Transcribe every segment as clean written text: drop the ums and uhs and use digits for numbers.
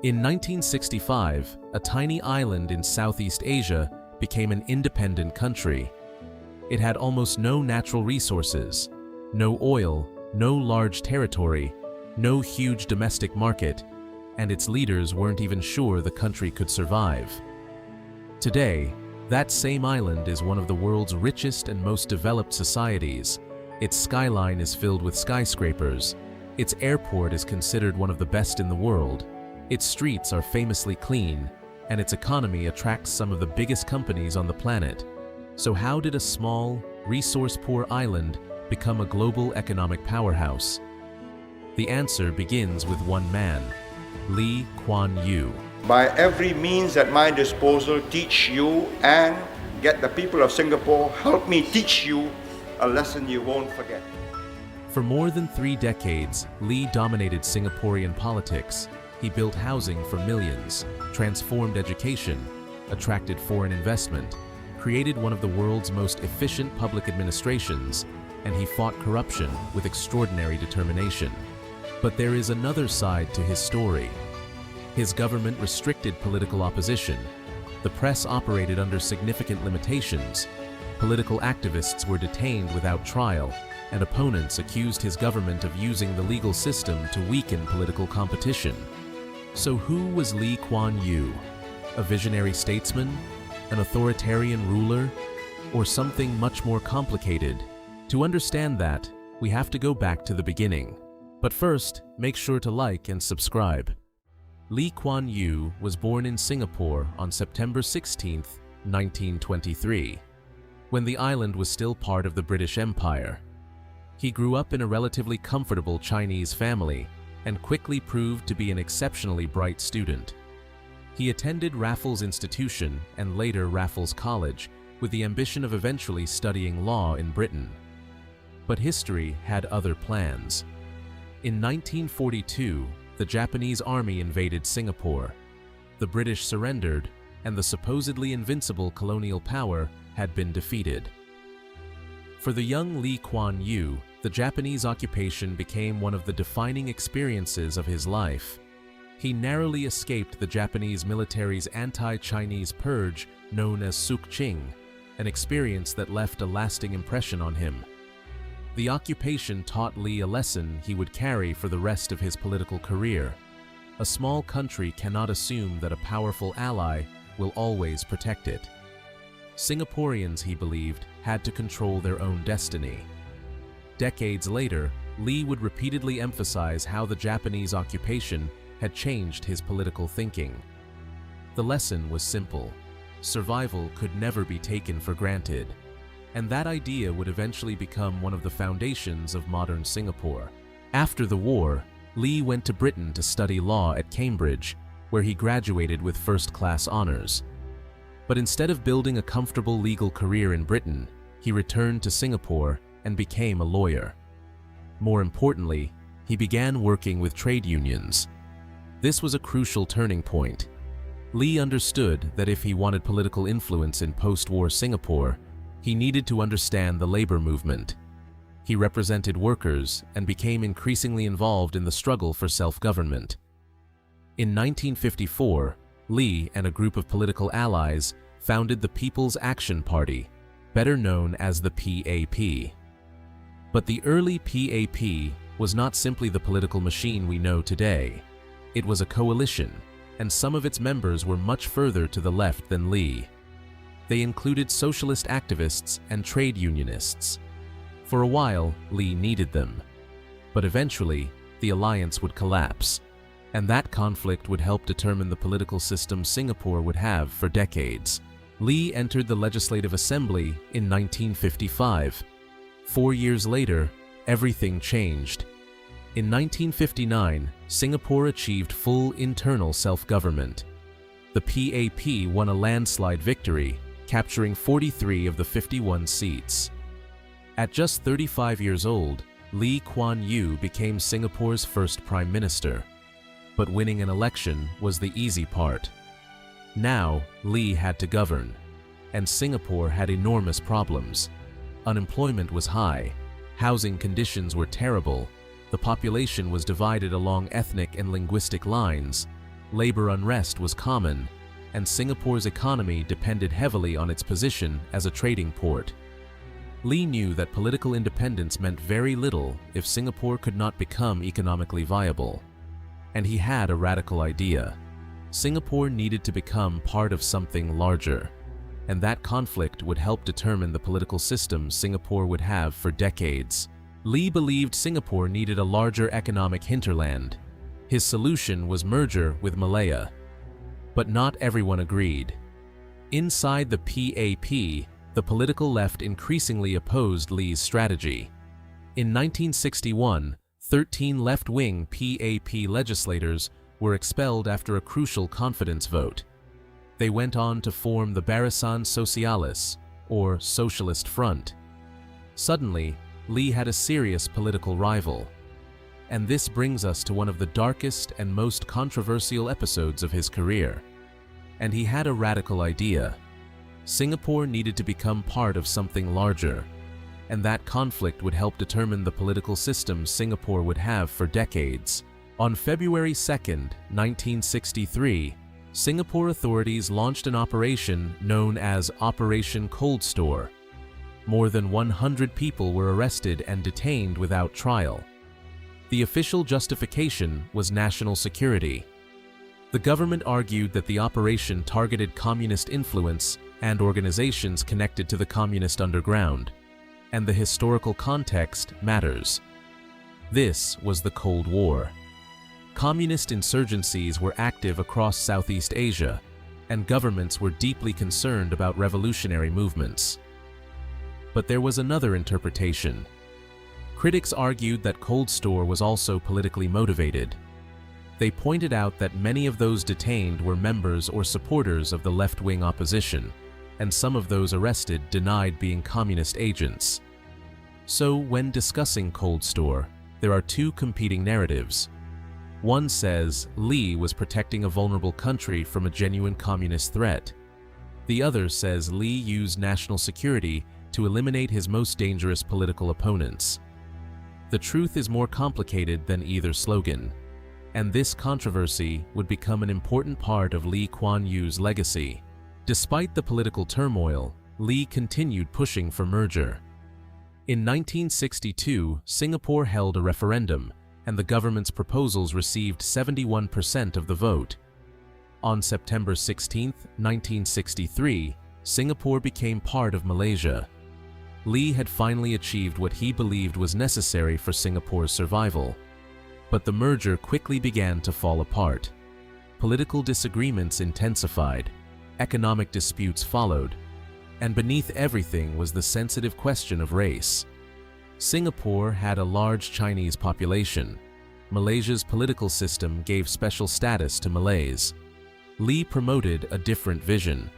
In 1965, a tiny island in Southeast Asia became an independent country. It had almost no natural resources, no oil, no large territory, no huge domestic market, and its leaders weren't even sure the country could survive. Today, that same island is one of the world's richest and most developed societies. Its skyline is filled with skyscrapers. Its airport is considered one of the best in the world. Its streets are famously clean, and its economy attracts some of the biggest companies on the planet. So how did a small, resource-poor island become a global economic powerhouse? The answer begins with one man, Lee Kuan Yew. By every means at my disposal, teach you and get the people of Singapore, help me teach you a lesson you won't forget. For more than 3 decades, Lee dominated Singaporean politics. He built housing for millions, transformed education, attracted foreign investment, created one of the world's most efficient public administrations, and he fought corruption with extraordinary determination. But there is another side to his story. His government restricted political opposition. The press operated under significant limitations. Political activists were detained without trial, and opponents accused his government of using the legal system to weaken political competition. So who was Lee Kuan Yew? A visionary statesman? An authoritarian ruler? Or something much more complicated? To understand that, we have to go back to the beginning. But first, make sure to like and subscribe. Lee Kuan Yew was born in Singapore on September 16, 1923, when the island was still part of the British Empire. He grew up in a relatively comfortable Chinese family and quickly proved to be an exceptionally bright student. He attended Raffles Institution and later Raffles College with the ambition of eventually studying law in Britain. But history had other plans. In 1942, the Japanese army invaded Singapore. The British surrendered, and the supposedly invincible colonial power had been defeated. For the young Lee Kuan Yew, the Japanese occupation became one of the defining experiences of his life. He narrowly escaped the Japanese military's anti-Chinese purge known as Sukching, an experience that left a lasting impression on him. The occupation taught Lee a lesson he would carry for the rest of his political career. A small country cannot assume that a powerful ally will always protect it. Singaporeans, he believed, had to control their own destiny. Decades later, Lee would repeatedly emphasize how the Japanese occupation had changed his political thinking. The lesson was simple: survival could never be taken for granted. And that idea would eventually become one of the foundations of modern Singapore. After the war, Lee went to Britain to study law at Cambridge, where he graduated with first-class honors. But instead of building a comfortable legal career in Britain, he returned to Singapore and became a lawyer. More importantly, he began working with trade unions. This was a crucial turning point. Lee understood that if he wanted political influence in post-war Singapore, he needed to understand the labor movement. He represented workers and became increasingly involved in the struggle for self-government. In 1954, Lee and a group of political allies founded the People's Action Party, better known as the PAP. But the early PAP was not simply the political machine we know today. It was a coalition, and some of its members were much further to the left than Lee. They included socialist activists and trade unionists. For a while, Lee needed them. But eventually, the alliance would collapse, and that conflict would help determine the political system Singapore would have for decades. Lee entered the Legislative Assembly in 1955. 4 years later, everything changed. In 1959, Singapore achieved full internal self-government. The PAP won a landslide victory, capturing 43 of the 51 seats. At just 35 years old, Lee Kuan Yew became Singapore's first prime minister. But winning an election was the easy part. Now, Lee had to govern, and Singapore had enormous problems. Unemployment was high, housing conditions were terrible, the population was divided along ethnic and linguistic lines, Labor unrest was common, and Singapore's economy depended heavily on its position as a trading port. Lee knew that political independence meant very little if Singapore could not become economically viable. And he had a radical idea. Singapore needed to become part of something larger, and that conflict would help determine the political system Singapore would have for decades. Lee believed Singapore needed a larger economic hinterland. His solution was merger with Malaya. But not everyone agreed. Inside the PAP, the political left increasingly opposed Lee's strategy. In 1961, 13 left-wing PAP legislators were expelled after a crucial confidence vote. They went on to form the Barisan Sosialis, or Socialist Front. Suddenly, Lee had a serious political rival. And this brings us to one of the darkest and most controversial episodes of his career. And he had a radical idea. Singapore needed to become part of something larger, and that conflict would help determine the political system Singapore would have for decades. On February 2, 1963, Singapore authorities launched an operation known as Operation Cold Store. More than 100 people were arrested and detained without trial. The official justification was national security. The government argued that the operation targeted communist influence and organizations connected to the communist underground, and the historical context matters. This was the Cold War. Communist insurgencies were active across Southeast Asia, and governments were deeply concerned about revolutionary movements. But there was another interpretation. Critics argued that Cold Store was also politically motivated. They pointed out that many of those detained were members or supporters of the left-wing opposition, and some of those arrested denied being communist agents. So, when discussing Cold Store, there are two competing narratives. One says Lee was protecting a vulnerable country from a genuine communist threat. The other says Lee used national security to eliminate his most dangerous political opponents. The truth is more complicated than either slogan, and this controversy would become an important part of Lee Kuan Yew's legacy. Despite the political turmoil, Lee continued pushing for merger. In 1962, Singapore held a referendum, and the government's proposals received 71% of the vote. On September 16, 1963, Singapore became part of Malaysia. Lee had finally achieved what he believed was necessary for Singapore's survival. But the merger quickly began to fall apart. Political disagreements intensified, economic disputes followed, and beneath everything was the sensitive question of race. Singapore had a large Chinese population. Malaysia's political system gave special status to Malays. Lee promoted a different vision,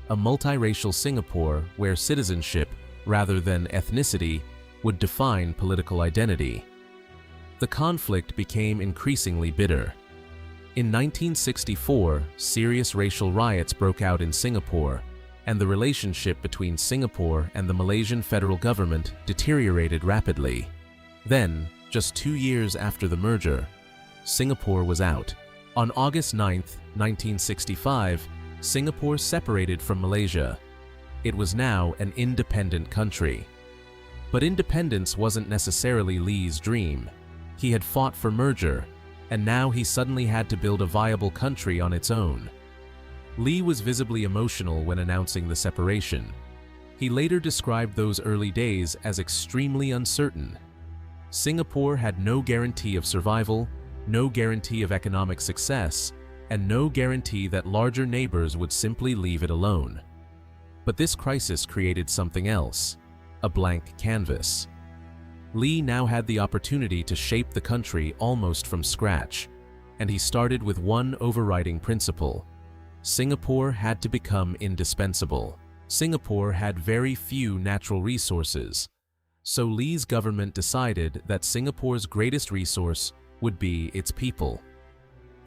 a multiracial Singapore where citizenship, rather than ethnicity, would define political identity. The conflict became increasingly bitter. In 1964, serious racial riots broke out in Singapore, and the relationship between Singapore and the Malaysian federal government deteriorated rapidly. Then, just 2 years after the merger, Singapore was out. On August 9, 1965, Singapore separated from Malaysia. It was now an independent country. But independence wasn't necessarily Lee's dream. He had fought for merger, and now he suddenly had to build a viable country on its own. Lee was visibly emotional when announcing the separation. He later described those early days as extremely uncertain. Singapore had no guarantee of survival, no guarantee of economic success, and no guarantee that larger neighbors would simply leave it alone. But this crisis created something else, a blank canvas. Lee now had the opportunity to shape the country almost from scratch, and he started with one overriding principle. Singapore had to become indispensable. Singapore had very few natural resources, so Lee's government decided that Singapore's greatest resource would be its people.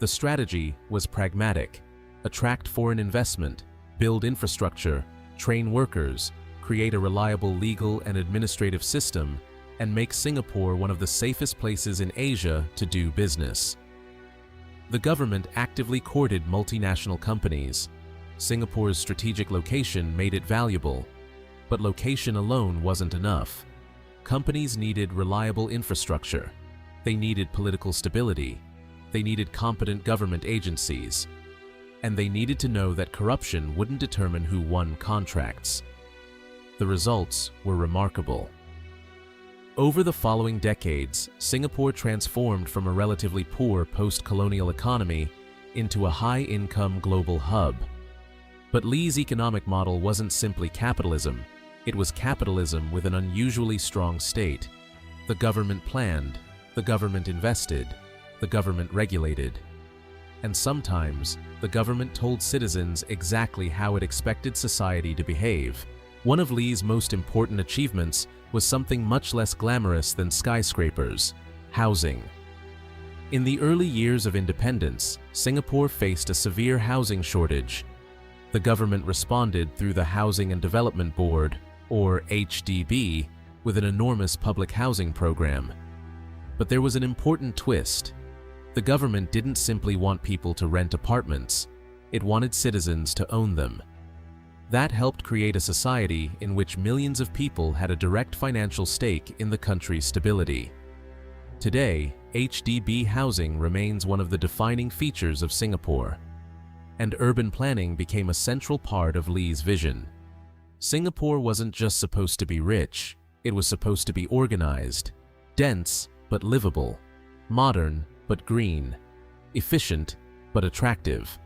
The strategy was pragmatic: attract foreign investment, build infrastructure, train workers, create a reliable legal and administrative system, and make Singapore one of the safest places in Asia to do business. The government actively courted multinational companies. Singapore's strategic location made it valuable, but location alone wasn't enough. Companies needed reliable infrastructure. They needed political stability. They needed competent government agencies. And they needed to know that corruption wouldn't determine who won contracts. The results were remarkable. Over the following decades, Singapore transformed from a relatively poor post-colonial economy into a high-income global hub. But Lee's economic model wasn't simply capitalism. It was capitalism with an unusually strong state. The government planned, the government invested, the government regulated. And sometimes, the government told citizens exactly how it expected society to behave. One of Lee's most important achievements was something much less glamorous than skyscrapers: housing. In the early years of independence, Singapore faced a severe housing shortage. The government responded through the Housing and Development Board, or HDB, with an enormous public housing program. But there was an important twist. The government didn't simply want people to rent apartments. It wanted citizens to own them. That helped create a society in which millions of people had a direct financial stake in the country's stability. Today, HDB housing remains one of the defining features of Singapore. And urban planning became a central part of Lee's vision. Singapore wasn't just supposed to be rich, it was supposed to be organized, dense but livable, modern but green, efficient but attractive.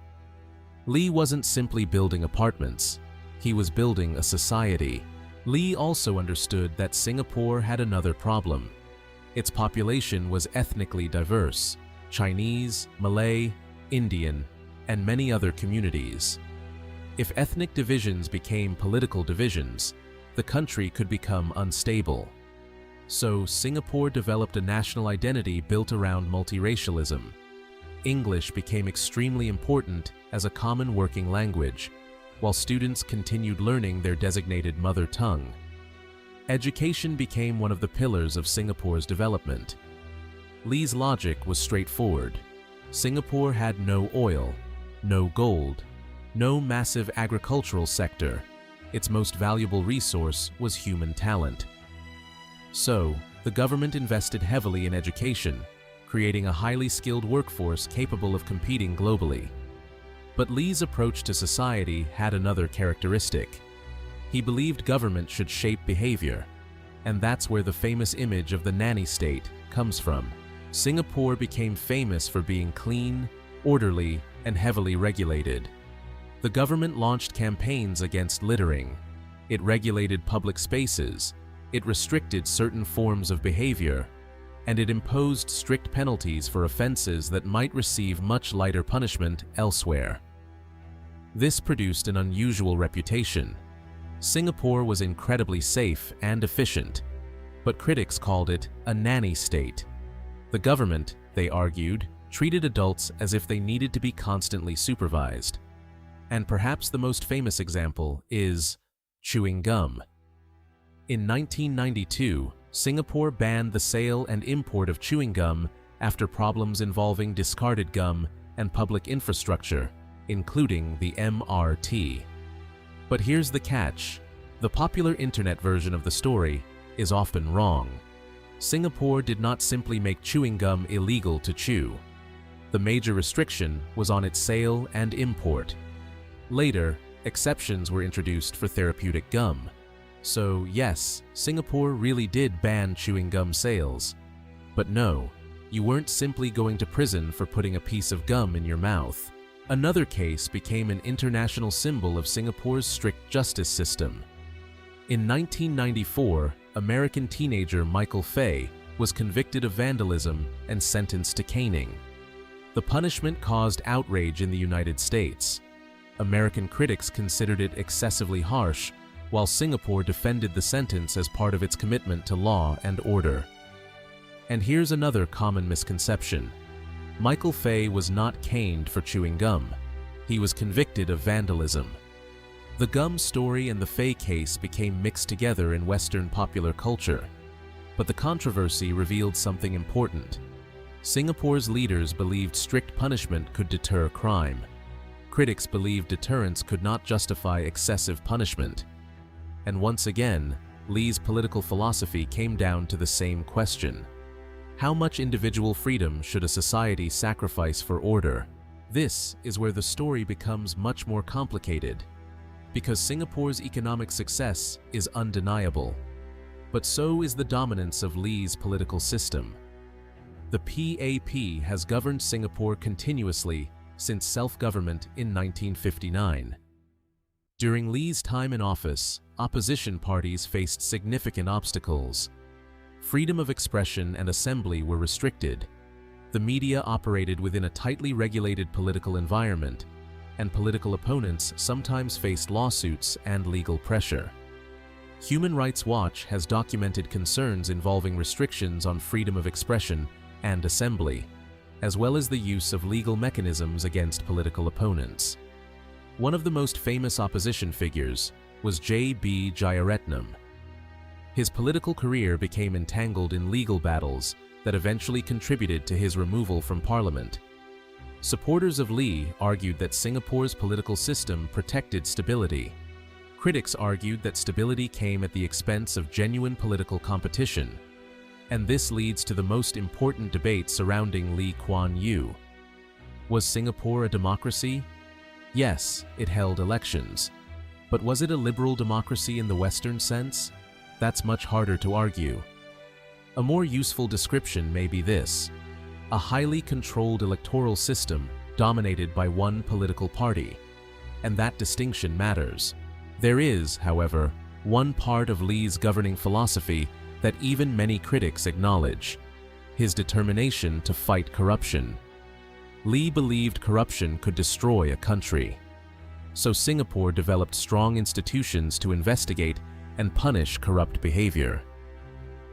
Lee wasn't simply building apartments, he was building a society. Lee also understood that Singapore had another problem. Its population was ethnically diverse: Chinese, Malay, Indian, and many other communities. If ethnic divisions became political divisions, the country could become unstable. So Singapore developed a national identity built around multiracialism. English became extremely important as a common working language, while students continued learning their designated mother tongue. Education became one of the pillars of Singapore's development. Lee's logic was straightforward. Singapore had no oil, no gold, no massive agricultural sector. Its most valuable resource was human talent. So, the government invested heavily in education, creating a highly skilled workforce capable of competing globally. But Lee's approach to society had another characteristic. He believed government should shape behavior, and that's where the famous image of the nanny state comes from. Singapore became famous for being clean, orderly, and heavily regulated. The government launched campaigns against littering. It regulated public spaces, it restricted certain forms of behavior, and it imposed strict penalties for offenses that might receive much lighter punishment elsewhere. This produced an unusual reputation. Singapore was incredibly safe and efficient, but critics called it a nanny state. The government, they argued, treated adults as if they needed to be constantly supervised. And perhaps the most famous example is chewing gum. In 1992, Singapore banned the sale and import of chewing gum after problems involving discarded gum and public infrastructure, including the MRT. But here's the catch. The popular internet version of the story is often wrong. Singapore did not simply make chewing gum illegal to chew. The major restriction was on its sale and import. Later, exceptions were introduced for therapeutic gum. So yes, Singapore really did ban chewing gum sales. But no, you weren't simply going to prison for putting a piece of gum in your mouth. Another case became an international symbol of Singapore's strict justice system. In 1994, American teenager Michael Fay was convicted of vandalism and sentenced to caning. The punishment caused outrage in the United States. American critics considered it excessively harsh, while Singapore defended the sentence as part of its commitment to law and order. And here's another common misconception. Michael Fay was not caned for chewing gum. He was convicted of vandalism. The gum story and the Fay case became mixed together in Western popular culture. But the controversy revealed something important. Singapore's leaders believed strict punishment could deter crime. Critics believed deterrence could not justify excessive punishment. And once again, Lee's political philosophy came down to the same question. How much individual freedom should a society sacrifice for order? This is where the story becomes much more complicated, because Singapore's economic success is undeniable, but so is the dominance of Lee's political system. The PAP has governed Singapore continuously since self-government in 1959. During Lee's time in office, opposition parties faced significant obstacles. Freedom of expression and assembly were restricted. The media operated within a tightly regulated political environment, and political opponents sometimes faced lawsuits and legal pressure. Human Rights Watch has documented concerns involving restrictions on freedom of expression and assembly, as well as the use of legal mechanisms against political opponents. One of the most famous opposition figures was J.B. Jeyaretnam. His political career became entangled in legal battles that eventually contributed to his removal from parliament. Supporters of Lee argued that Singapore's political system protected stability. Critics argued that stability came at the expense of genuine political competition, and this leads to the most important debate surrounding Lee Kuan Yew. Was Singapore a democracy? Yes, it held elections. But was it a liberal democracy in the Western sense? That's much harder to argue. A more useful description may be this: a highly controlled electoral system dominated by one political party. And that distinction matters. There is, however, one part of Lee's governing philosophy that even many critics acknowledge: his determination to fight corruption. Lee believed corruption could destroy a country. So Singapore developed strong institutions to investigate and punish corrupt behavior.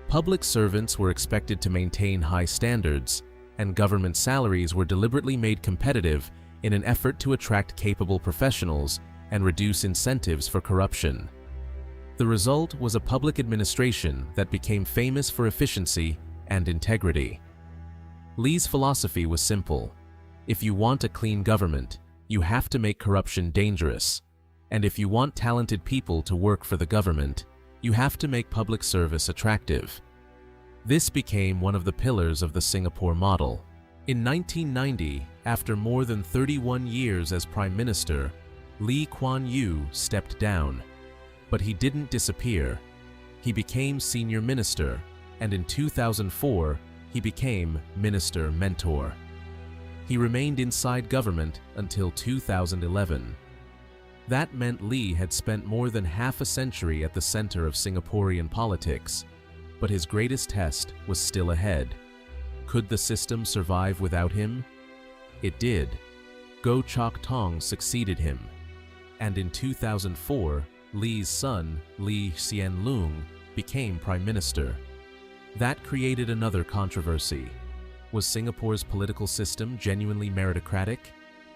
Public servants were expected to maintain high standards, and government salaries were deliberately made competitive in an effort to attract capable professionals and reduce incentives for corruption. The result was a public administration that became famous for efficiency and integrity. Lee's philosophy was simple: if you want a clean government, you have to make corruption dangerous. And if you want talented people to work for the government, you have to make public service attractive. This became one of the pillars of the Singapore model. In 1990, after more than 31 years as Prime Minister, Lee Kuan Yew stepped down. But he didn't disappear. He became Senior Minister, and in 2004, he became Minister Mentor. He remained inside government until 2011. That meant Lee had spent more than half a century at the center of Singaporean politics, but his greatest test was still ahead. Could the system survive without him? It did. Goh Chok Tong succeeded him, and in 2004, Lee's son, Lee Hsien Loong, became Prime Minister. That created another controversy. Was Singapore's political system genuinely meritocratic?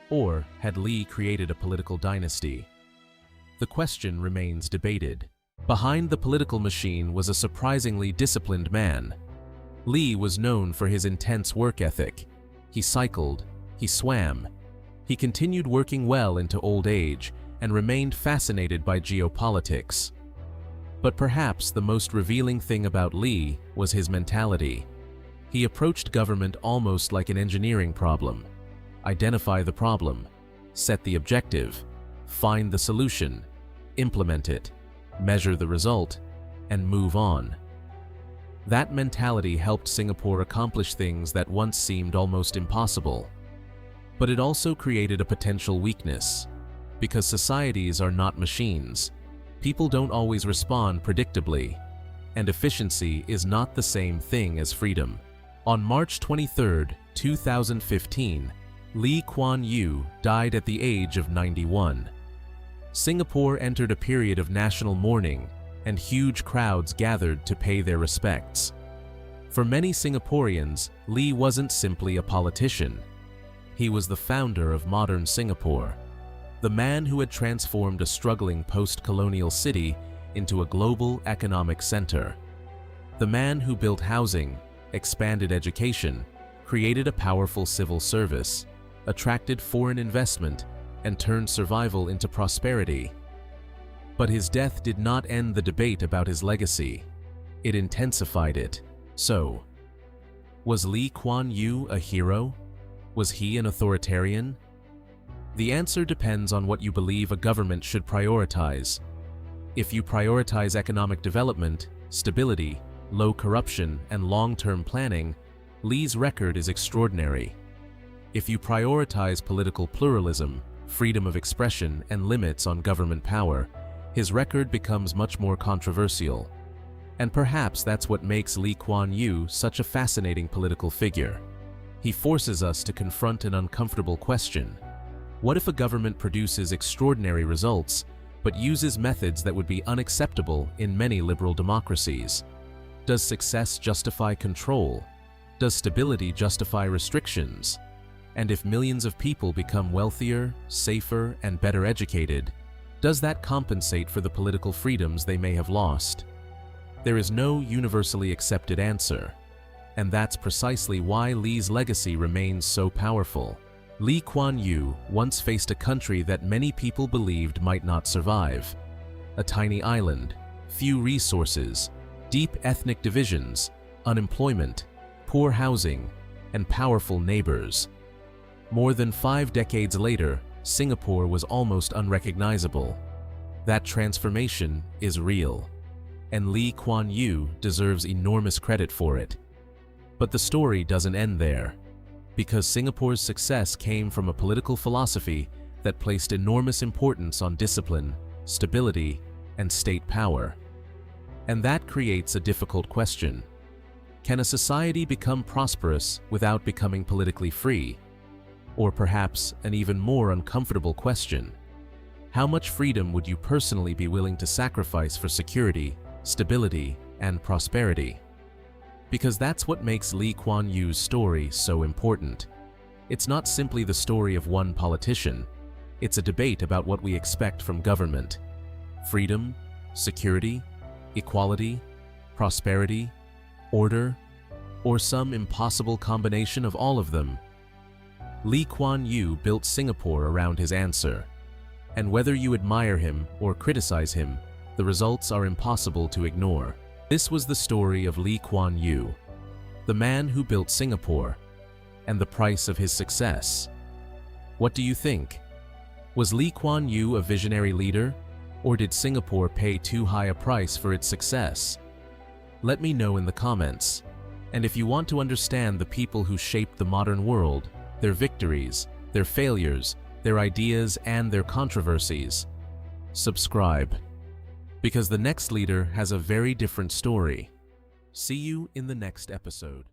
Or had Lee created a political dynasty? The question remains debated. Behind the political machine was a surprisingly disciplined man. Lee was known for his intense work ethic. He cycled, he swam. He continued working well into old age and remained fascinated by geopolitics. But perhaps the most revealing thing about Lee was his mentality. He approached government almost like an engineering problem. Identify the problem, set the objective, find the solution, implement it, measure the result, and move on. That mentality helped Singapore accomplish things that once seemed almost impossible. But it also created a potential weakness. Because societies are not machines, people don't always respond predictably, and efficiency is not the same thing as freedom. On March 23, 2015, Lee Kuan Yew died at the age of 91. Singapore entered a period of national mourning, and huge crowds gathered to pay their respects. For many Singaporeans, Lee wasn't simply a politician. He was the founder of modern Singapore, the man who had transformed a struggling post-colonial city into a global economic center, the man who built housing, expanded education, created a powerful civil service, attracted foreign investment, and turned survival into prosperity. But his death did not end the debate about his legacy. It intensified it. So, was Lee Kuan Yew a hero? Was he an authoritarian? The answer depends on what you believe a government should prioritize. If you prioritize economic development, stability, low corruption, and long-term planning, Lee's record is extraordinary. If you prioritize political pluralism, freedom of expression, and limits on government power, his record becomes much more controversial. And perhaps that's what makes Lee Kuan Yew such a fascinating political figure. He forces us to confront an uncomfortable question. What if a government produces extraordinary results, but uses methods that would be unacceptable in many liberal democracies? Does success justify control? Does stability justify restrictions? And if millions of people become wealthier, safer, and better educated, does that compensate for the political freedoms they may have lost? There is no universally accepted answer, and that's precisely why Lee's legacy remains so powerful. Lee Kuan Yew once faced a country that many people believed might not survive. A tiny island, few resources, deep ethnic divisions, unemployment, poor housing, and powerful neighbors. More than 5 decades later, Singapore was almost unrecognizable. That transformation is real, and Lee Kuan Yew deserves enormous credit for it. But the story doesn't end there, because Singapore's success came from a political philosophy that placed enormous importance on discipline, stability, and state power. And that creates a difficult question. Can a society become prosperous without becoming politically free? Or perhaps an even more uncomfortable question: how much freedom would you personally be willing to sacrifice for security, stability, and prosperity? Because that's what makes Lee Kuan Yew's story so important. It's not simply the story of one politician. It's a debate about what we expect from government: freedom, security, equality, prosperity, order, or some impossible combination of all of them. Lee Kuan Yew built Singapore around his answer. And whether you admire him or criticize him, the results are impossible to ignore. This was the story of Lee Kuan Yew, the man who built Singapore, and the price of his success. What do you think? Was Lee Kuan Yew a visionary leader, or did Singapore pay too high a price for its success? Let me know in the comments. And if you want to understand the people who shaped the modern world, their victories, their failures, their ideas, and their controversies, subscribe. Because the next leader has a very different story. See you in the next episode.